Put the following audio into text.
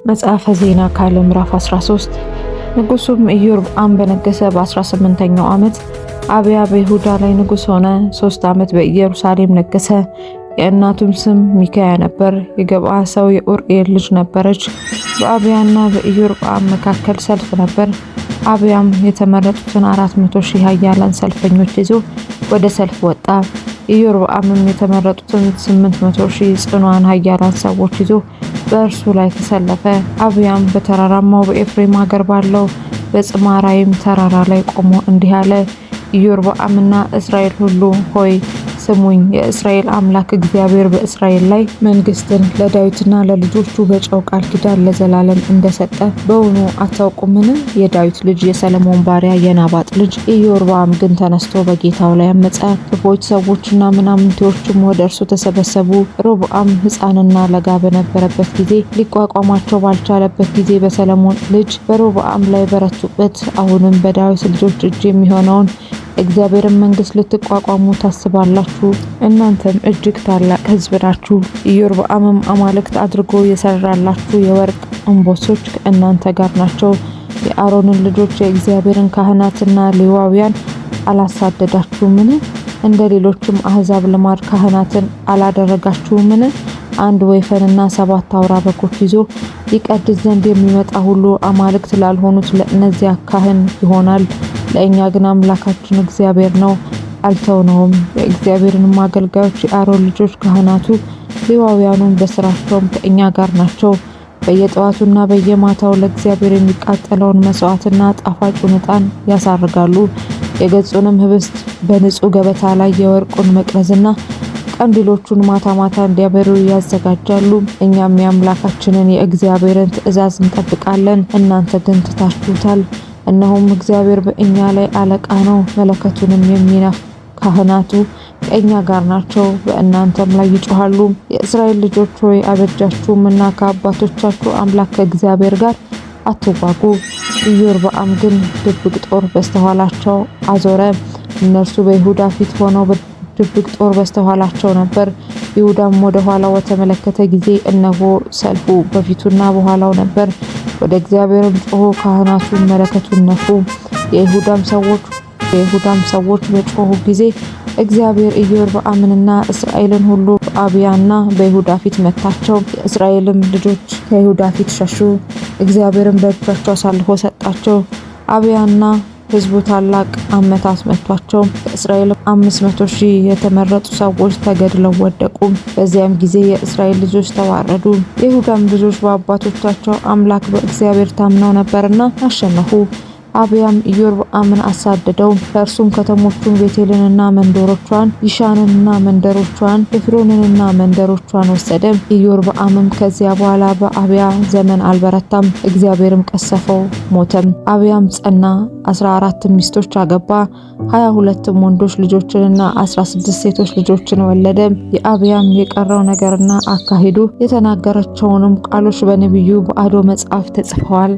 መጽሐፈ ዜና ካልዕ ምዕራፍ 13 ንጉሡም ኢዮርብዓም በነገሰ በ18ኛው ዓመት አብያ በይሁዳ ላይ ንጉሥ ሆነ። 3 ዓመት በኢየሩሳሌም ነገሰ። የእናቱም ስም ሚካያ ነበር። የገብዓ ሰው የኡርኤል ልጅ ነበረች። በአብያና በኢዮርብዓም መካከል ሰልፍ ነበር። አብያም የተመረጡትን 400,000 ኃያላን ሰልፈኞች ይዞ ወደ ሰልፍ ወጣ። ኢዮርብዓምም የተመረጡትን 800,000 ጽኑዓን ኃያላን ሰዎች ይዞ በእርሱ ላይ ተሰለፈ። አብያም በተራራማው በኤፍሬም ሀገር ባለው በጽማራይም ተራራ ላይ ቆሞ እንዲህ አለ። ኢዮርብዓምና እስራኤል ሁሉ ሆይ ስሙኝ። የእስራኤል አምላክ እግዚአብሔር በእስራኤል ላይ መንግስትን ለዳዊትና ለልጆቹ በጨው ቃል ኪዳን ለዘላለም እንደሰጠ በውኑ አታውቁምን? የዳዊት ልጅ የሰለሞን ባሪያ የናባጥ ልጅ ኢዮርብዓም ግን ተነስቶ በጌታው ላይ አመፀ። ክፉዎች ሰዎችና ምናምንቴዎችም ወደ እርሱ ተሰበሰቡ። ሮብዓም ሕፃንና ለጋ በነበረበት ጊዜ ሊቋቋማቸው ባልቻለበት ጊዜ በሰለሞን ልጅ በሮብዓም ላይ በረቱበት። አሁንም በዳዊት ልጆች እጅ የሚሆነውን እግዚአብሔርን መንግስት ልትቋቋሙ ታስባላችሁ? እናንተም እጅግ ታላቅ ሕዝብ ናችሁ። ኢዮርብዓምም አማልክት አድርጎ የሰራላችሁ የወርቅ እንቦሶች ከእናንተ ጋር ናቸው። የአሮንን ልጆች የእግዚአብሔርን ካህናትና ሌዋውያን አላሳደዳችሁምን? እንደ ሌሎችም አሕዛብ ልማድ ካህናትን አላደረጋችሁምን? አንድ ወይፈንና 7 አውራ በጎች ይዞ ይቀድስ ዘንድ የሚመጣ ሁሉ አማልክት ላልሆኑት ለእነዚያ ካህን ይሆናል። ለእኛ ግን አምላካችን እግዚአብሔር ነው፣ አልተውነውም። የእግዚአብሔርንም አገልጋዮች የአሮን ልጆች ካህናቱ ሌዋውያኑን በስራቸውም ከእኛ ጋር ናቸው። በየጠዋቱና በየማታው ለእግዚአብሔር የሚቃጠለውን መስዋዕትና ጣፋጩን ዕጣን ያሳርጋሉ። የገጹንም ህብስት በንጹህ ገበታ ላይ የወርቁን መቅረዝና ቀንዲሎቹን ማታ ማታ እንዲያበሩ ያዘጋጃሉ። እኛም የአምላካችንን የእግዚአብሔርን ትእዛዝ እንጠብቃለን፣ እናንተ ግን ትታችሁታል። እነሆም እግዚአብሔር በእኛ ላይ አለቃ ነው፣ መለከቱንም የሚነፉ ካህናቱ ከእኛ ጋር ናቸው፣ በእናንተም ላይ ይጮሃሉ። የእስራኤል ልጆች ሆይ አበጃችሁምና ከአባቶቻችሁ አምላክ ከእግዚአብሔር ጋር አትዋጉ። ኢዮርብዓም ግን ድብቅ ጦር በስተኋላቸው አዞረ። እነርሱ በይሁዳ ፊት ሆነው ድብቅ ጦር በስተኋላቸው ነበር። ይሁዳም ወደ ኋላው በተመለከተ ጊዜ እነሆ ሰልፉ በፊቱና በኋላው ነበር። ወደ እግዚአብሔርም ጮሆ ካህናቱን መለከቱን ነፉ። የይሁዳም ሰዎች በጮሁ ጊዜ እግዚአብሔር ኢዮርብዓምንና እስራኤልን ሁሉ በአብያና በይሁዳ ፊት መታቸው። የእስራኤልም ልጆች ከይሁዳ ፊት ሸሹ። እግዚአብሔርም በእጃቸው አሳልፎ ሰጣቸው። አብያና ሕዝቡ ታላቅ አመታት መቷቸው። ከእስራኤል 500,000 የተመረጡ ሰዎች ተገድለው ወደቁ። በዚያም ጊዜ የእስራኤል ልጆች ተዋረዱ። የይሁዳም ልጆች በአባቶቻቸው አምላክ በእግዚአብሔር ታምነው ነበርና አሸነፉ። አብያም ኢዮርብዓምን አሳደደው። ከእርሱም ከተሞቹን ቤቴልንና መንደሮቿን፣ ይሻንንና መንደሮቿን፣ ኤፍሮንንና መንደሮቿን ወሰደ። ኢዮርብዓምም ከዚያ በኋላ በአብያ ዘመን አልበረታም፣ እግዚአብሔርም ቀሰፈው፣ ሞተም። አብያም ጸና፣ 14 ሚስቶች አገባ። 22 ወንዶች ልጆችንና 16 ሴቶች ልጆችን ወለደ። የአብያም የቀረው ነገርና አካሄዱ የተናገራቸውንም ቃሎች በነቢዩ በአዶ መጽሐፍ ተጽፈዋል።